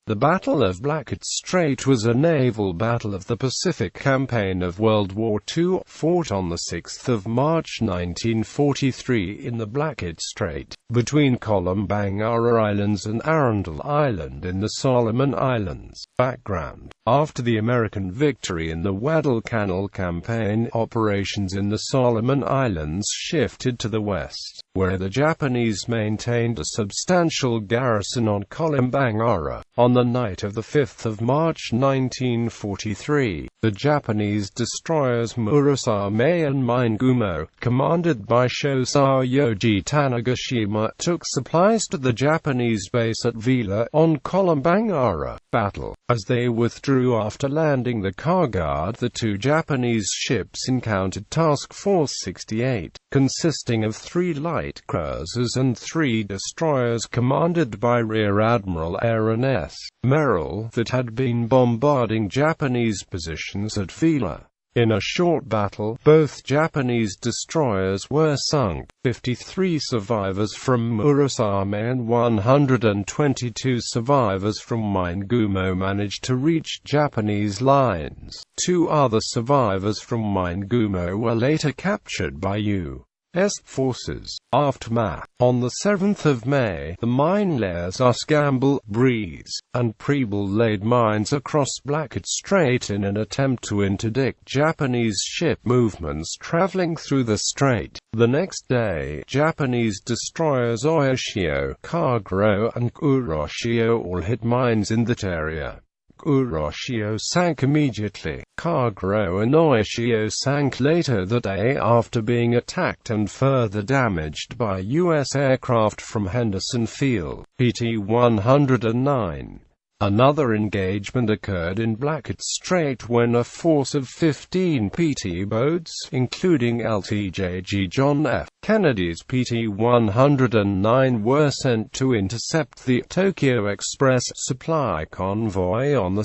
The Battle of Blackett Strait was a naval battle of the Pacific Campaign of World War II, fought on 6 March 1943 in the Blackett Strait, between Kolombangara Islands and Arundel Island in the Solomon Islands. Background: after the American victory in the Guadalcanal campaign, operations in the Solomon Islands shifted to the west, where the Japanese maintained a substantial garrison on Kolombangara. On the night of 5 March 1943, the Japanese destroyers Murasame and Mingumo, commanded by Shosayoji Tanegashima, took supplies to the Japanese base at Vila on Kolombangara. Battle. As they withdrew after landing the Kagard, the two Japanese ships encountered Task Force 68, consisting of 3 light cruisers and 3 destroyers commanded by Rear Admiral Aaron S. Merrill, that had been bombarding Japanese positions at Vila. In a short battle, both Japanese destroyers were sunk. 53 survivors from Murasame and 122 survivors from Mingumo managed to reach Japanese lines. 2 other survivors from Mingumo were later captured by U.S. forces. Aftermath. On 7 May, the mine layers Usgamble, Breeze, and Preble laid mines across Blackett Strait in an attempt to interdict Japanese ship movements traveling through the strait. The next day, Japanese destroyers Oyashio, Kagero, and Kuroshio all hit mines in that area. Kuroshio sank immediately. Kagero and Oyashio sank later that day after being attacked and further damaged by U.S. aircraft from Henderson Field. PT 109. Another engagement occurred in Blackett Strait when a force of 15 PT boats, including LTJG John F. Kennedy's PT 109, were sent to intercept the Tokyo Express supply convoy on 2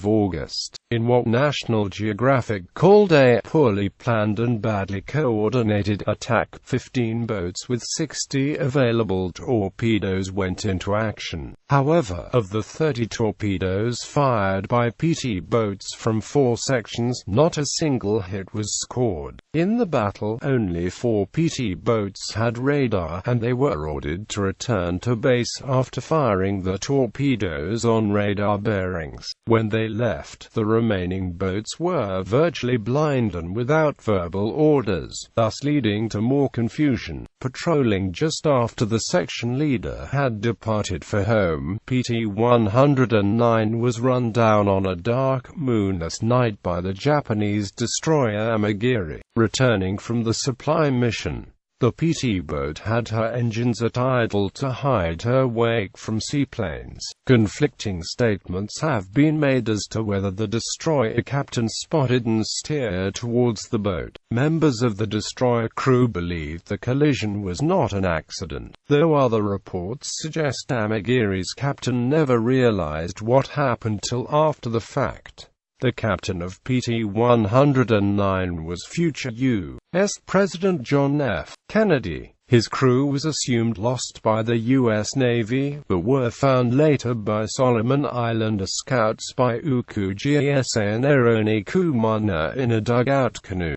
August. In what National Geographic called a poorly planned and badly coordinated attack, 15 boats with 60 available torpedoes went into action. However, of the 30 torpedoes fired by PT boats from 4 sections, not a single hit was scored. In the battle, only 4 PT boats had radar, and they were ordered to return to base after firing the torpedoes on radar bearings. When they left, the remaining boats were virtually blind and without verbal orders, thus leading to more confusion. Patrolling just after the section leader had departed for home, PT 109 was run down on a dark, moonless night by the Japanese destroyer Amagiri, returning from the supply mission. The PT boat had her engines at idle to hide her wake from seaplanes. Conflicting statements have been made as to whether the destroyer captain spotted and steered towards the boat. Members of the destroyer crew believed the collision was not an accident, though other reports suggest Amagiri's captain never realized what happened till after the fact. The captain of PT 109 was future U.S. President John F. Kennedy. His crew was assumed lost by the U.S. Navy, but were found later by Solomon Islander scouts by Ukuji Asa and Eroni Kumana in a dugout canoe.